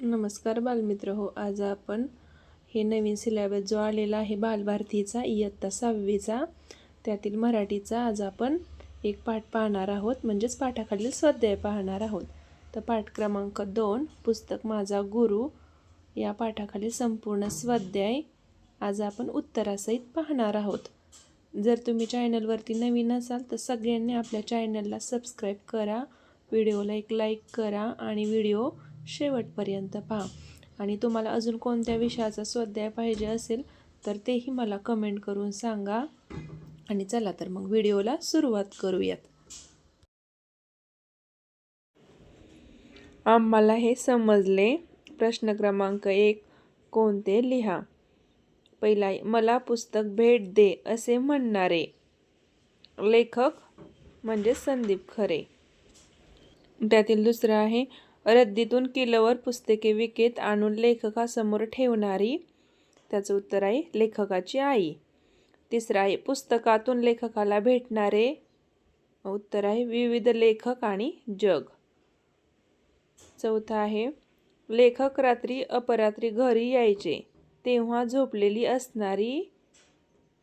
नमस्कार बालमित्र हो. आज आपण हे नवीन सिलेबस जो आलेला आहे बालभारतीचा इयत्ता 6वीचा त्यातील मराठीचा आज आपण एक पाठ पाहणार आहोत, म्हणजेच पाठाखालील स्वाध्याय पाहणार आहोत. तर पाठ क्रमांक 2 पुस्तक माझा गुरु या पाठाखालील संपूर्ण स्वाध्याय आज आपण उत्तरासहित पाहणार आहोत. जर तुम्ही चॅनलवरती नवीन असाल तर सगळ्यांनी आपल्या चॅनलला सबस्क्राईब करा, व्हिडिओला एक लाईक करा आणि व्हिडिओ शेवटपर्यंत पहा. आणि तुम्हाला अजून कोणत्या विषयाचा स्वाध्याय पाहिजे असेल तर तेही मला कमेंट करून सांगा. आणि चला तर मग व्हिडिओला सुरुवात करूयात. आम्हाला हे समजले. प्रश्न क्रमांक 1 कोणते लिहा. पहिला आहे, मला पुस्तक भेट दे असे म्हणणारे. लेखक म्हणजे संदीप खरे. त्यातील दुसरं आहे, रद्दीतून किलोवर पुस्तके विकत आणून लेखकासमोर ठेवणारी. त्याचं उत्तर आहे लेखकाची आई. तिसरं आहे, पुस्तकातून लेखकाला भेटणारे. उत्तर आहे विविध लेखक आणि जग. चौथा आहे, लेखक रात्री अपरात्री घरी यायचे तेव्हा झोपलेली असणारी.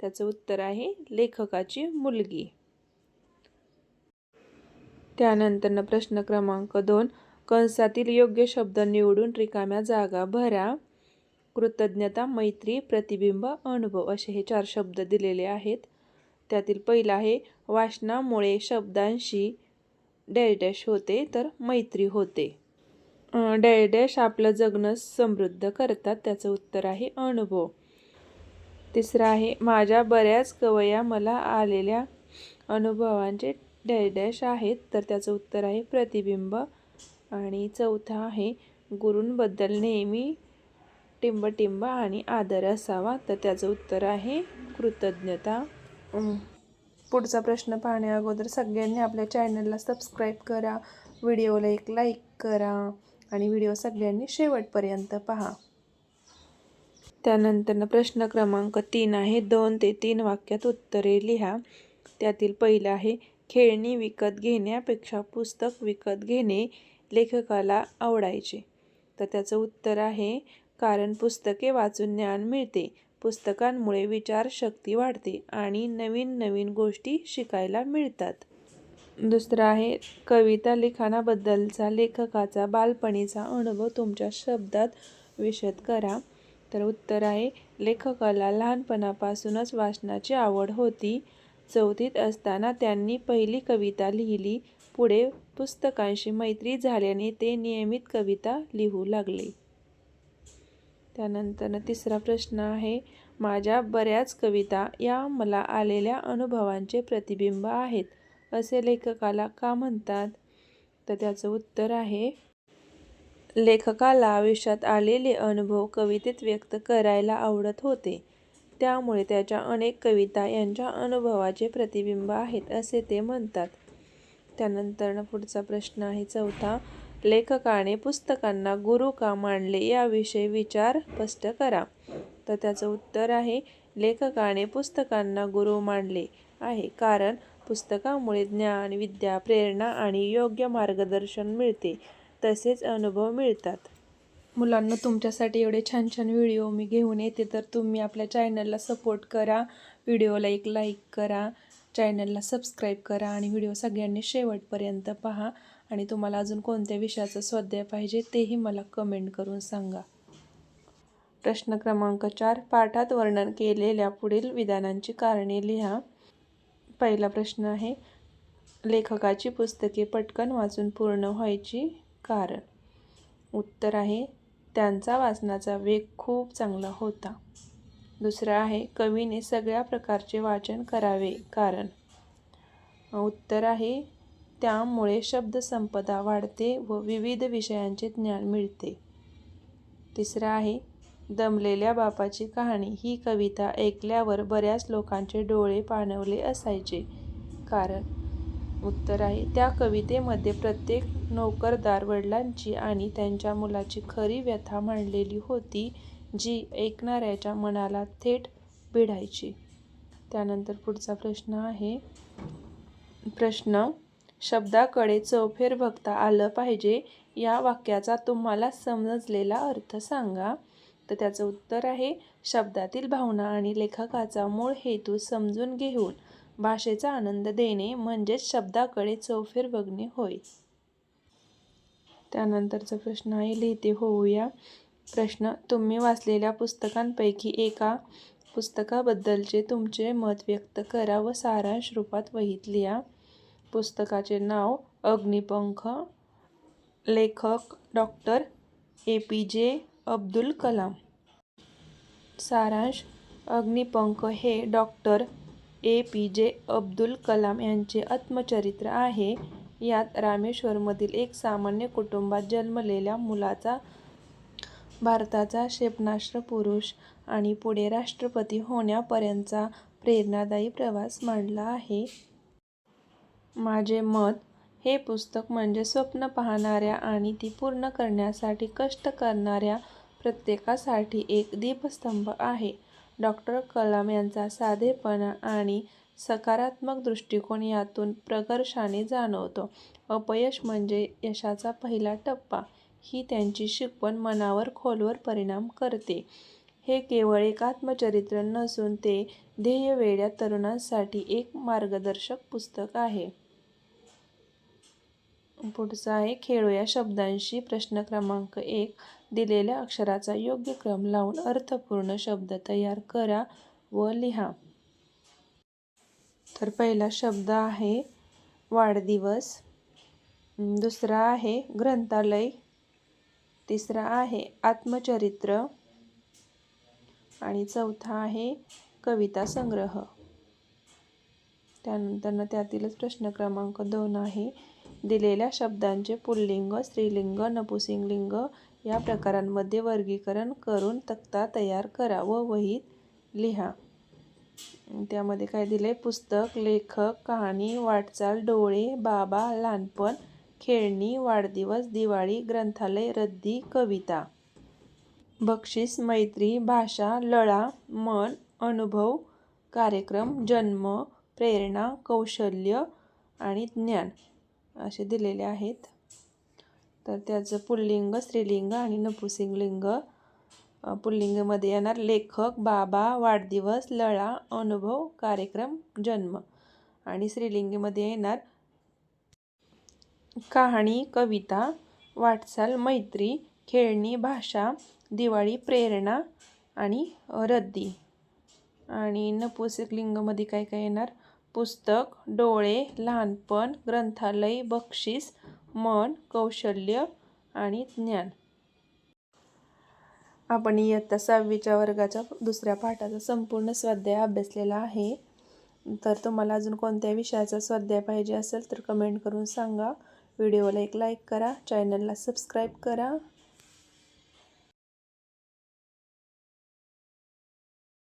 त्याचं उत्तर आहे लेखकाची मुलगी. त्यानंतर प्रश्न क्रमांक 2 कंसातील योग्य शब्द निवडून रिकाम्या जागा भरा. कृतज्ञता, मैत्री, प्रतिबिंब, अनुभव असे हे 4 शब्द दिलेले आहेत. त्यातील पहिला आहे, वाचनामुळे शब्दांशी डॅश डॅश होते तर मैत्री होते. डॅश डॅश आपलं जगणं समृद्ध करतात. त्याचं उत्तर आहे अनुभव. तिसरा आहे, माझ्या बऱ्याच कवया मला आलेल्या अनुभवांचे डॅश डॅश आहेत तर त्याचं उत्तर आहे प्रतिबिंब. आणि चौथा आहे, गुरूंबद्दल नेहमी टिंबटिंब आणि आदर असावा तर त्याचं उत्तर आहे कृतज्ञता. पुढचा प्रश्न पाहण्या अगोदर सगळ्यांनी आपल्या चॅनलला सबस्क्राईब करा, व्हिडिओला एक लाईक करा आणि व्हिडिओ सगळ्यांनी शेवटपर्यंत पहा. त्यानंतर प्रश्न क्रमांक 3 आहे, 2 ते 3 वाक्यात उत्तरे लिहा. त्यातील पहिलं आहे, खेळणी विकत घेण्यापेक्षा पुस्तक विकत घेणे लेखकाला आवडायचे तर त्याचं उत्तर आहे कारण पुस्तके वाचून ज्ञान मिळते. पुस्तकांमुळे विचारशक्ती वाढते आणि नवीन नवीन गोष्टी शिकायला मिळतात. दुसरं आहे, कविता लिखाणाबद्दलचा लेखकाचा बालपणीचा अनुभव तुमच्या शब्दात विशद करा तर उत्तर आहे लेखकाला लहानपणापासूनच वाचनाची आवड होती. 4थीत असताना त्यांनी पहिली कविता लिहिली. पुढे पुस्तकांशी मैत्री झाल्याने ते नियमित कविता लिहू लागले. त्यानंतर तिसरा प्रश्न आहे, माझ्या बऱ्याच कविता या मला आलेल्या अनुभवांचे प्रतिबिंब आहेत असे लेखकाला का म्हणतात तर त्याचं उत्तर आहे लेखकाला आयुष्यात आलेले अनुभव कवितेत व्यक्त करायला आवडत होते, त्यामुळे त्याच्या अनेक कविता यांच्या अनुभवाचे प्रतिबिंब आहेत असे ते म्हणतात. त्यानंतर पुढचा प्रश्न आहे 4था, लेखकाने पुस्तकांना गुरु का मानले याविषयी विचार स्पष्ट करा तर त्याचं उत्तर आहे लेखकाने पुस्तकांना गुरु मानले आहे कारण पुस्तकामुळे ज्ञान, विद्या, प्रेरणा आणि योग्य मार्गदर्शन मिळते तसेच अनुभव मिळतात. मुलांना तुमच्यासाठी एवढे छान छान व्हिडिओ मी घेऊन येते तर तुम्ही आपल्या चॅनलला सपोर्ट करा, व्हिडिओला एक लाईक करा, चॅनलला सबस्क्राईब करा आणि व्हिडिओ सगळ्यांनी शेवटपर्यंत पहा. आणि तुम्हाला अजून कोणत्या विषयाचा स्वाध्याय पाहिजे तेही मला कमेंट करून सांगा. प्रश्न क्रमांक 4 पाठात वर्णन केलेल्या पुढील विधानांची कारणे लिहा. पहिला प्रश्न आहे, लेखकाची पुस्तके पटकन वाचून पूर्ण व्हायची कारण. उत्तर आहे त्यांचा वाचनाचा वेग खूप चांगला होता. दुसरं आहे, कवीने सगळ्या प्रकारचे वाचन करावे कारण. उत्तर आहे त्यामुळे शब्दसंपदा वाढते व विविध विषयांचे ज्ञान मिळते. तिसरं आहे, दमलेल्या बापाची कहाणी ही कविता ऐकल्यावर बऱ्याच लोकांचे डोळे पाणवले असायचे कारण. उत्तर आहे त्या कवितेमध्ये प्रत्येक नोकरदार वडिलांची आणि त्यांच्या मुलाची खरी व्यथा मांडलेली होती जी ऐकणाऱ्याच्या मनाला थेट भिडायची. त्यानंतर पुढचा प्रश्न आहे, प्रश्न शब्दाकडे चौफेर बघता आलं पाहिजे या वाक्याचा तुम्हाला समजलेला अर्थ सांगा. तर त्याचं उत्तर आहे, शब्दातील भावना आणि लेखकाचा मूळ हेतू समजून घेऊन भाषेचा आनंद देणे म्हणजेच शब्दाकडे चौफेर बघणे होय. त्यानंतरचा प्रश्न आहे, लिहिते होऊया. प्रश्न, तुम्ही वाचलेल्या पुस्तकांपैकी एका पुस्तकाबद्दलचे तुमचे मत व्यक्त करा व सारांश रूपात वहीत लिहा. पुस्तकाचे नाव अग्निपंख, लेखक डॉक्टर APJ अब्दुल कलाम. सारांश, अग्निपंख हे डॉक्टर APJ अब्दुल कलाम यांचे आत्मचरित्र आहे. यात रामेश्वरमधील एक सामान्य कुटुंबात जन्मलेल्या मुलाचा भारताचा क्षेपणास्त्र पुरुष आणि पुढे राष्ट्रपती होण्यापर्यंतचा प्रेरणादायी प्रवास मांडला आहे. माझे मत, हे पुस्तक म्हणजे स्वप्न पाहणाऱ्या आणि ती पूर्ण करण्यासाठी कष्ट करणाऱ्या प्रत्येकासाठी एक दीपस्तंभ आहे. डॉक्टर कलाम यांचा साधेपणा आणि सकारात्मक दृष्टिकोन यातून प्रकर्षाने जाणवतो. अपयश म्हणजे यशाचा पहिला टप्पा ही त्यांची शिकवण मनावर खोलवर परिणाम करते. हे केवळ एक आत्मचरित्र नसून ते ध्येयवेड्या तरुणांसाठी एक मार्गदर्शक पुस्तक आहे. पुढचा आहे, खेळूया शब्दांशी. प्रश्न क्रमांक 1, दिलेल्या अक्षराचा योग्य क्रम लावून अर्थपूर्ण शब्द तयार करा व लिहा. तर पहिला शब्द आहे वाढदिवस, दुसरा आहे ग्रंथालय, तिसरा आहे आत्मचरित्र आणि चौथा आहे कविता संग्रह. त्यानंतर त्यातीलच प्रश्न क्रमांक 2 आहे, दिलेल्या शब्दांचे पुल्लिंग, स्त्रीलिंग, नपुंसकलिंग या प्रकारांमध्ये वर्गीकरण करून तक्ता तयार करा व वहीत लिहा. त्यामध्ये काय दिले, पुस्तक, लेखक, कहाणी, वाटचाल, डोळे, बाबा, लहानपण, खेळणी, वाढदिवस, दिवाळी, ग्रंथालय, रद्दी, कविता. बक्षीस, मैत्री, भाषा, लळा, मन, अनुभव, कार्यक्रम, जन्म, प्रेरणा, कौशल्य आणि ज्ञान असे दिलेले आहेत. तर त्याचं पुल्लिंग, स्त्रीलिंग आणि नपुंसकलिंग. पुल्लिंगमध्ये येणार लेखक, बाबा, वाढदिवस, लळा, अनुभव, कार्यक्रम, जन्म. आणि स्त्रीलिंगमध्ये येणार कहाणी, कविता, वाटचाल, मैत्री, खेळणी, भाषा, दिवाळी, प्रेरणा आणि रद्दी. आणि नपुंसकलिंगमध्ये काय काय येणार, पुस्तक, डोळे, लहानपण, ग्रंथालय, बक्षीस, मन, कौशल्य आणि ज्ञान. आपण इयत्ता 6वीच्या वर्गाच्या दुसऱ्या पाठाचा संपूर्ण स्वाध्याय अभ्यासलेला आहे. तर तुम्हाला अजून कोणत्या विषयाचा स्वाध्याय पाहिजे असेल तर कमेंट करून सांगा. व्हिडिओला एक लाईक करा, चॅनलला सबस्क्राईब करा.